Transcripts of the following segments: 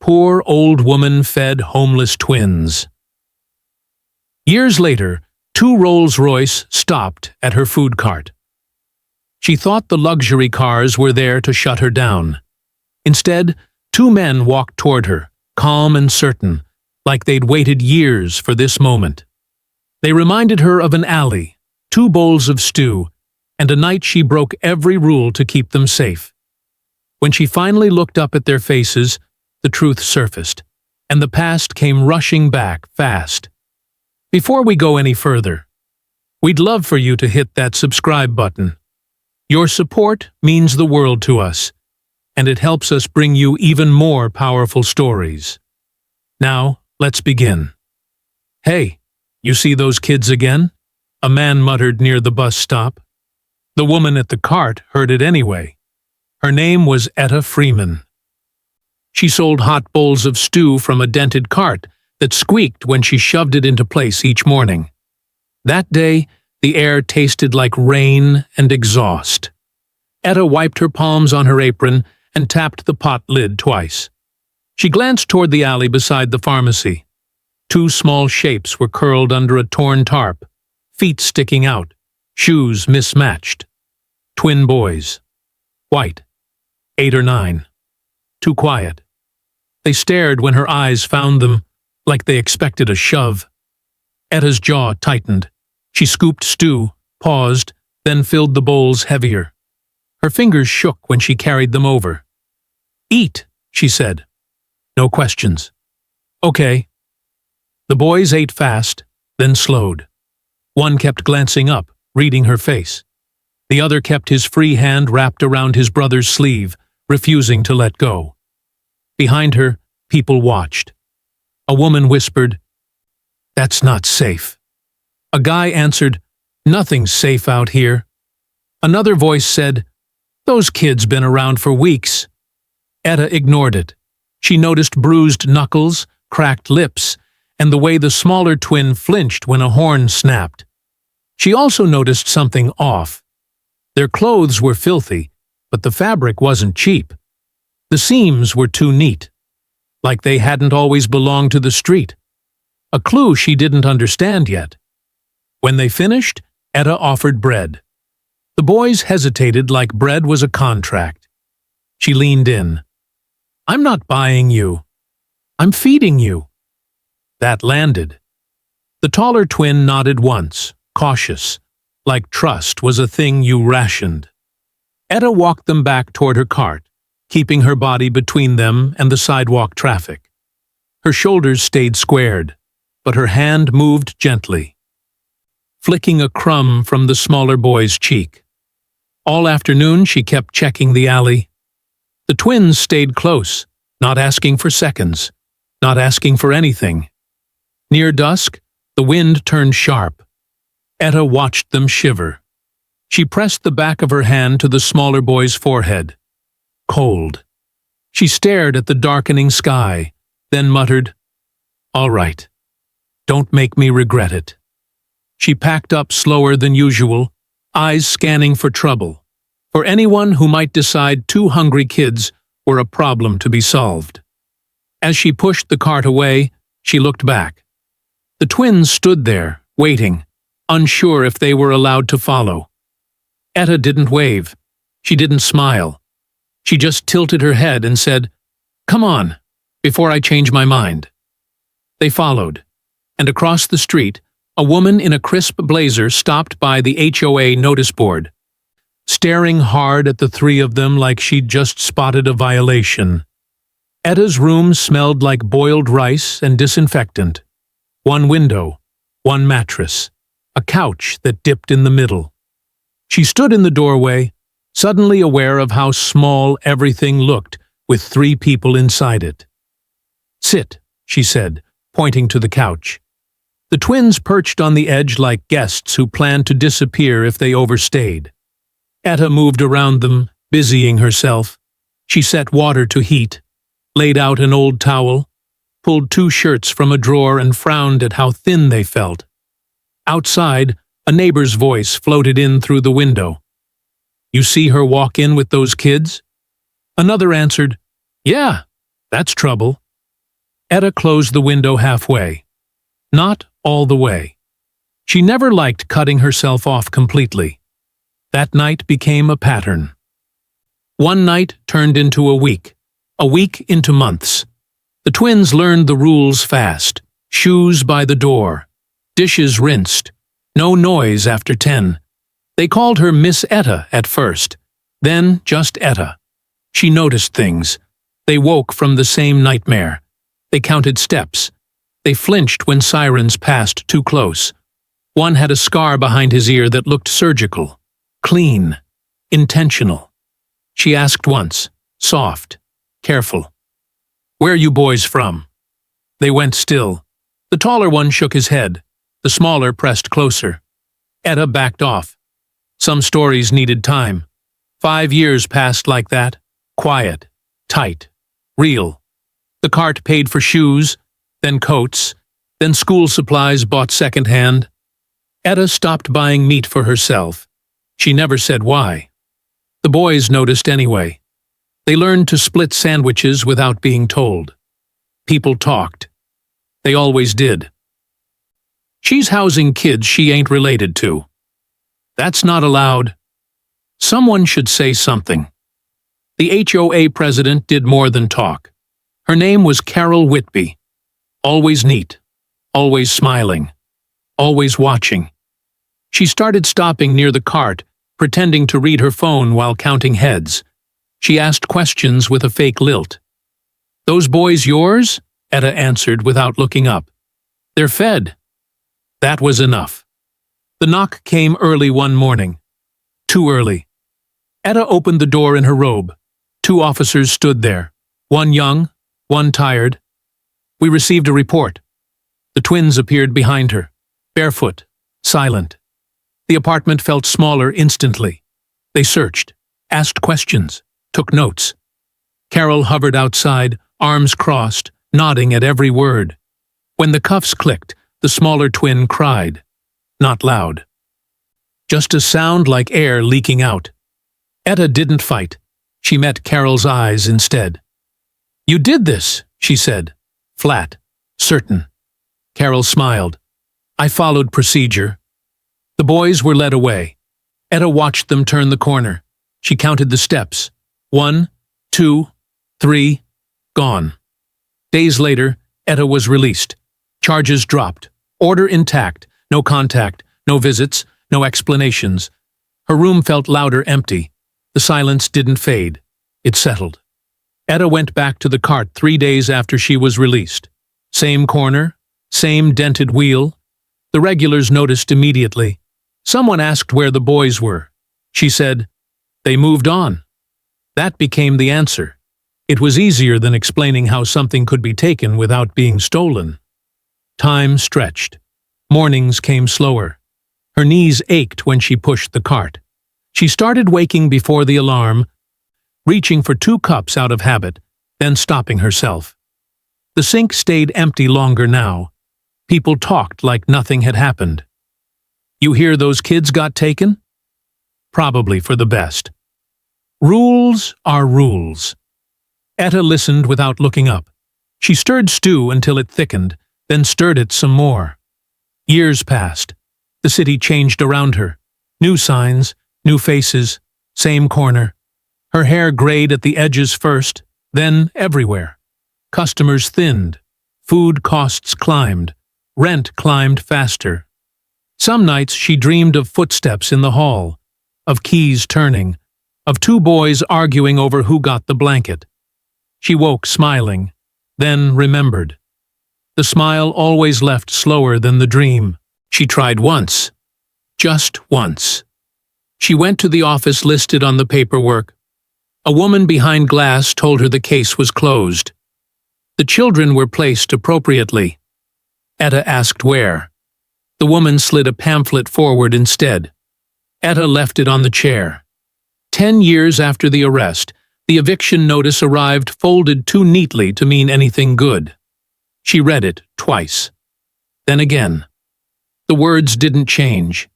Poor old woman fed homeless twins. Years later, two Rolls-Royce stopped at her food cart. She thought the luxury cars were there to shut her down. Instead, two men walked toward her, calm and certain, like they'd waited years for this moment. They reminded her of an alley, 2 bowls of stew, and a night she broke every rule to keep them safe. When she finally looked up at their faces, the truth surfaced, and the past came rushing back fast. Before we go any further, we'd love for you to hit that subscribe button. Your support means the world to us, and it helps us bring you even more powerful stories. Now, let's begin. Hey, you see those kids again? A man muttered near the bus stop. The woman at the cart heard it anyway. Her name was Etta Freeman. She sold hot bowls of stew from a dented cart that squeaked when she shoved it into place each morning. That day, the air tasted like rain and exhaust. Etta wiped her palms on her apron and tapped the pot lid twice. She glanced toward the alley beside the pharmacy. 2 small shapes were curled under a torn tarp, feet sticking out, shoes mismatched. Twin boys. White. 8 or 9. Too quiet. They stared when her eyes found them, like they expected a shove. Etta's jaw tightened. She scooped stew, paused, then filled the bowls heavier. Her fingers shook when she carried them over. "Eat," she said. No questions. "Okay." The boys ate fast, then slowed. One kept glancing up, reading her face. The other kept his free hand wrapped around his brother's sleeve, refusing to let go. Behind her, people watched. A woman whispered, "That's not safe." A guy answered, "Nothing's safe out here." Another voice said, "Those kids been around for weeks." Etta ignored it. She noticed bruised knuckles, cracked lips, and the way the smaller twin flinched when a horn snapped. She also noticed something off. Their clothes were filthy, but the fabric wasn't cheap. The seams were too neat, like they hadn't always belonged to the street. A clue she didn't understand yet. When they finished, Etta offered bread. The boys hesitated like bread was a contract. She leaned in. "I'm not buying you. I'm feeding you." That landed. The taller twin nodded once, cautious, like trust was a thing you rationed. Etta walked them back toward her cart, keeping her body between them and the sidewalk traffic. Her shoulders stayed squared, but her hand moved gently, flicking a crumb from the smaller boy's cheek. All afternoon she kept checking the alley. The twins stayed close, not asking for seconds, not asking for anything. Near dusk, the wind turned sharp. Etta watched them shiver. She pressed the back of her hand to the smaller boy's forehead. Cold. She stared at the darkening sky, then muttered, "All right. Don't make me regret it." She packed up slower than usual, eyes scanning for trouble, for anyone who might decide 2 hungry kids were a problem to be solved. As she pushed the cart away, she looked back. The twins stood there, waiting, unsure if they were allowed to follow. Etta didn't wave. She didn't smile. She just tilted her head and said, "Come on, before I change my mind." They followed, and across the street, a woman in a crisp blazer stopped by the HOA notice board, staring hard at the 3 of them like she'd just spotted a violation. Etta's room smelled like boiled rice and disinfectant. 1 window, 1 mattress, a couch that dipped in the middle. She stood in the doorway, suddenly aware of how small everything looked with 3 people inside it. "Sit," she said, pointing to the couch. The twins perched on the edge like guests who planned to disappear if they overstayed. Etta moved around them, busying herself. She set water to heat, laid out an old towel, pulled 2 shirts from a drawer and frowned at how thin they felt. Outside, a neighbor's voice floated in through the window. "You see her walk in with those kids?" Another answered, "Yeah, that's trouble." Etta closed the window halfway. Not all the way. She never liked cutting herself off completely. That night became a pattern. One night turned into a week into months. The twins learned the rules fast. Shoes by the door. Dishes rinsed. No noise after 10. They called her Miss Etta at first, then just Etta. She noticed things. They woke from the same nightmare. They counted steps. They flinched when sirens passed too close. One had a scar behind his ear that looked surgical, clean, intentional. She asked once, soft, careful, "Where are you boys from?" They went still. The taller one shook his head. The smaller pressed closer. Etta backed off. Some stories needed time. 5 years passed like that. Quiet, tight, real. The cart paid for shoes, then coats, then school supplies bought secondhand. Etta stopped buying meat for herself. She never said why. The boys noticed anyway. They learned to split sandwiches without being told. People talked. They always did. "She's housing kids she ain't related to. That's not allowed." Someone should say something. The HOA president did more than talk. Her name was Carol Whitby. Always neat. Always smiling. Always watching. She started stopping near the cart, pretending to read her phone while counting heads. She asked questions with a fake lilt. "Those boys yours?" Etta answered without looking up. "They're fed." That was enough. The knock came early one morning. Too early. Etta opened the door in her robe. 2 officers stood there, one young, one tired. "We received a report." The twins appeared behind her, barefoot, silent. The apartment felt smaller instantly. They searched, asked questions, took notes. Carol hovered outside, arms crossed, nodding at every word. When the cuffs clicked, the smaller twin cried. Not loud. Just a sound like air leaking out. Etta didn't fight. She met Carol's eyes instead. "You did this," she said, flat, certain. Carol smiled. "I followed procedure." The boys were led away. Etta watched them turn the corner. She counted the steps. 1, 2, 3, gone. Days later, Etta was released. Charges dropped. Order intact. No contact. No visits. No explanations. Her room felt louder empty. The silence didn't fade. It settled. Etta went back to the cart 3 days after she was released. Same corner. Same dented wheel. The regulars noticed immediately. Someone asked where the boys were. She said, "They moved on." That became the answer. It was easier than explaining how something could be taken without being stolen. Time stretched. Mornings came slower. Her knees ached when she pushed the cart. She started waking before the alarm, reaching for 2 cups out of habit, then stopping herself. The sink stayed empty longer now. People talked like nothing had happened. "You hear those kids got taken?" Probably for the best. Rules are rules. Etta listened without looking up. She stirred stew until it thickened, then stirred it some more. Years passed. The city changed around her. New signs, new faces, same corner. Her hair grayed at the edges first, then everywhere. Customers thinned. Food costs climbed. Rent climbed faster. Some nights she dreamed of footsteps in the hall, of keys turning, of 2 boys arguing over who got the blanket. She woke smiling, then remembered. The smile always left slower than the dream. She tried once. Just once. She went to the office listed on the paperwork. A woman behind glass told her the case was closed. The children were placed appropriately. Etta asked where. The woman slid a pamphlet forward instead. Etta left it on the chair. 10 years after the arrest, the eviction notice arrived folded too neatly to mean anything good. She read it twice. Then again. The words didn't change.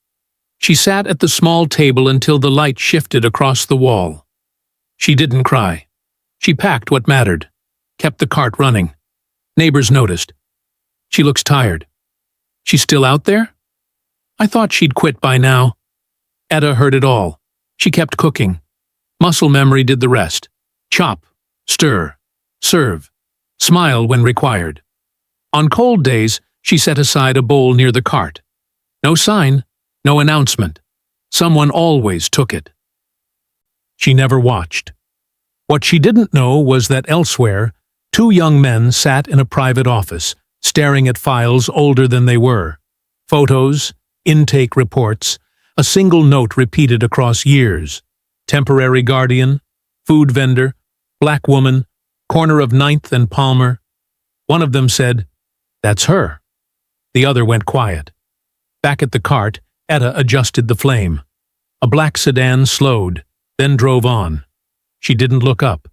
She sat at the small table until the light shifted across the wall. She didn't cry. She packed what mattered, kept the cart running. Neighbors noticed. She looks tired. She's still out there? I thought she'd quit by now. Etta heard it all. She kept cooking. Muscle memory did the rest. Chop, stir, serve, smile when required. On cold days, she set aside a bowl near the cart. No sign, no announcement. Someone always took it. She never watched. What she didn't know was that elsewhere, two young men sat in a private office, staring at files older than they were. Photos, intake reports, a single note repeated across years. Temporary guardian, food vendor, black woman, corner of 9th and Palmer. One of them said, "That's her." The other went quiet. Back at the cart, Etta adjusted the flame. A black sedan slowed, then drove on. She didn't look up.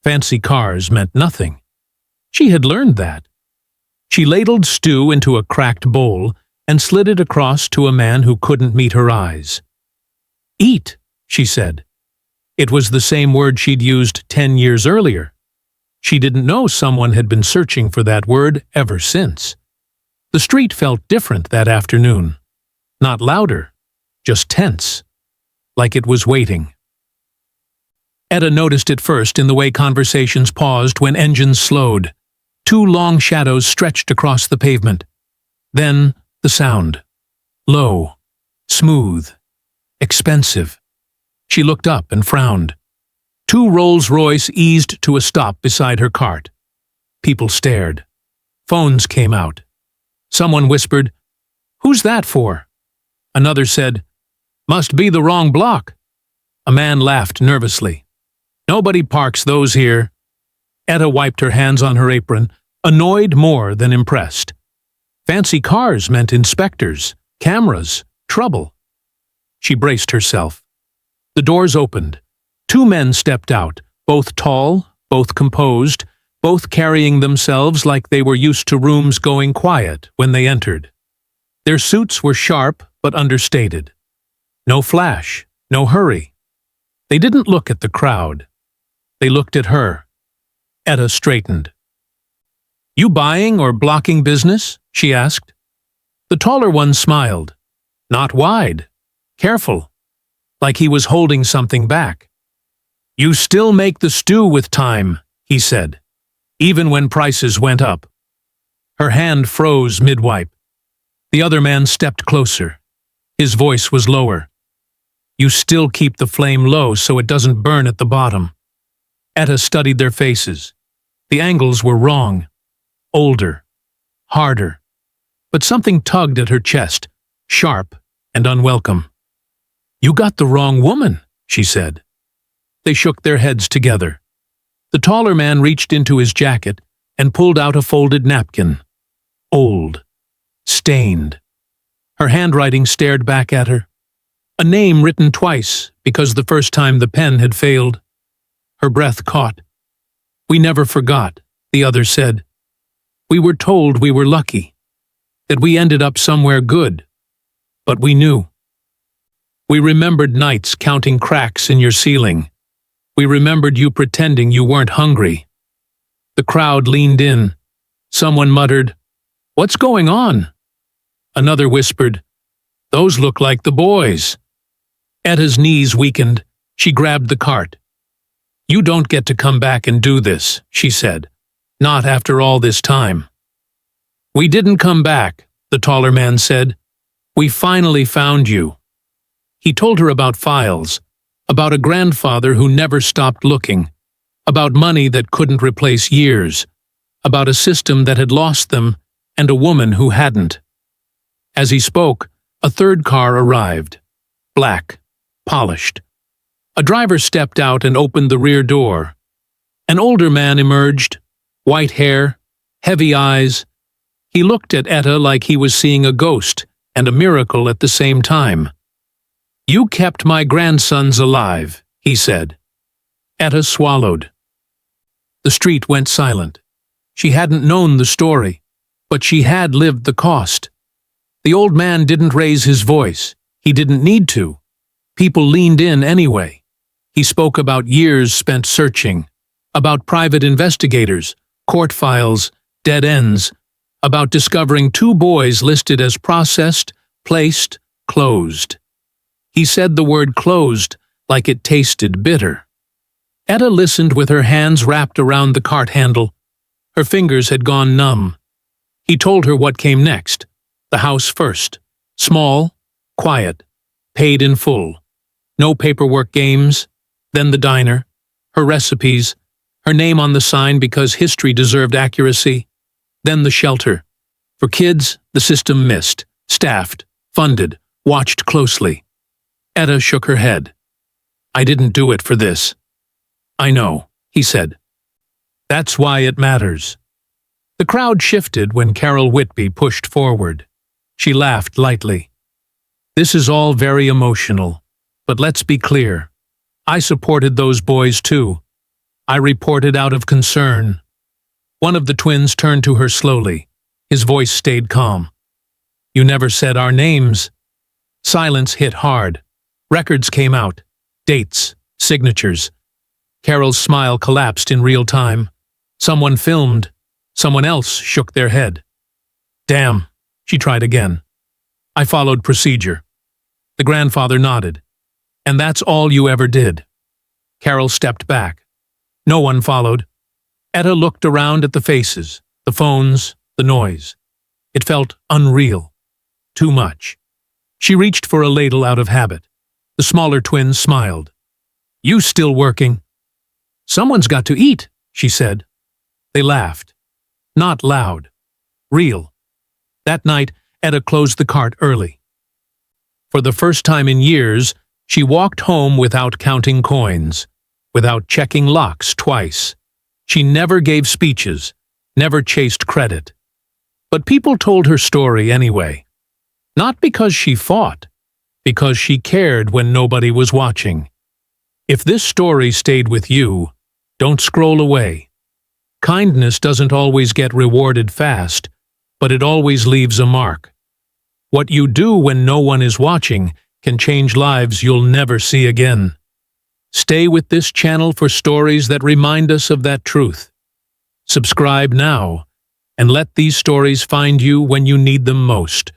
Fancy cars meant nothing. She had learned that. She ladled stew into a cracked bowl and slid it across to a man who couldn't meet her eyes. "Eat," she said. It was the same word she'd used 10 years earlier. She didn't know someone had been searching for that word ever since. The street felt different that afternoon. Not louder, just tense, like it was waiting. Etta noticed it first in the way conversations paused when engines slowed. Two long shadows stretched across the pavement. Then the sound. Low, smooth, expensive. She looked up and frowned. Two Rolls-Royce eased to a stop beside her cart. People stared. Phones came out. Someone whispered, "Who's that for?" Another said, "Must be the wrong block." A man laughed nervously. "Nobody parks those here." Etta wiped her hands on her apron, annoyed more than impressed. Fancy cars meant inspectors, cameras, trouble. She braced herself. The doors opened. Two men stepped out, both tall, both composed, both carrying themselves like they were used to rooms going quiet when they entered. Their suits were sharp but understated. No flash, no hurry. They didn't look at the crowd. They looked at her. Etta straightened. "You buying or blocking business?" she asked. The taller one smiled. Not wide. Careful. Like he was holding something back. "You still make the stew with time," he said, even when prices went up. Her hand froze mid-wipe. The other man stepped closer. His voice was lower. "You still keep the flame low so it doesn't burn at the bottom." Etta studied their faces. The angles were wrong. Older. Harder. But something tugged at her chest, sharp and unwelcome. "You got the wrong woman," she said. They shook their heads together. The taller man reached into his jacket and pulled out a folded napkin. Old. Stained. Her handwriting stared back at her. A name written twice because the first time the pen had failed. Her breath caught. "We never forgot," the other said. "We were told we were lucky, that we ended up somewhere good. But we knew. We remembered nights counting cracks in your ceiling. We remembered you pretending you weren't hungry." The crowd leaned in. Someone muttered, "What's going on?" Another whispered, "Those look like the boys." Etta's knees weakened. She grabbed the cart. "You don't get to come back and do this," she said. "Not after all this time." "We didn't come back," the taller man said. "We finally found you." He told her about files, about a grandfather who never stopped looking, about money that couldn't replace years, about a system that had lost them and a woman who hadn't. As he spoke, a third car arrived. Black. Polished. A driver stepped out and opened the rear door. An older man emerged. White hair. Heavy eyes. He looked at Etta like he was seeing a ghost and a miracle at the same time. "You kept my grandsons alive," he said. Etta swallowed. The street went silent. She hadn't known the story, but she had lived the cost. The old man didn't raise his voice. He didn't need to. People leaned in anyway. He spoke about years spent searching, about private investigators, court files, Dead Ends, about discovering two boys listed as processed, placed, closed. He said the word closed like it tasted bitter. Etta listened with her hands wrapped around the cart handle. Her fingers had gone numb. He told her what came next. The house first. Small, quiet, paid in full. No paperwork games. Then the diner. Her recipes. Her name on the sign because history deserved accuracy. Then the shelter. For kids, the system missed. Staffed, funded, watched closely. Etta shook her head. I didn't do it for this. I know, he said. That's why it matters. The crowd shifted when Carol Whitby pushed forward. She laughed lightly. This is all very emotional, but let's be clear. I supported those boys too. I reported out of concern. One of the twins turned to her slowly. His voice stayed calm. You never said our names. Silence hit hard. Records came out. Dates, signatures. Carol's smile collapsed in real time. Someone filmed. Someone else shook their head. Damn, she tried again. I followed procedure. The grandfather nodded. And that's all you ever did. Carol stepped back. No one followed. Etta looked around at the faces, the phones, the noise. It felt unreal. Too much. She reached for a ladle out of habit. The smaller twin smiled. You still working? Someone's got to eat, she said. They laughed. Not loud. Real. That night, Etta closed the cart early. For the first time in years, she walked home without counting coins, without checking locks twice. She never gave speeches, never chased credit. But people told her story anyway. Not because she fought, because she cared when nobody was watching. If this story stayed with you, don't scroll away. Kindness doesn't always get rewarded fast, but it always leaves a mark. What you do when no one is watching can change lives you'll never see again. Stay with this channel for stories that remind us of that truth. Subscribe now, and let these stories find you when you need them most.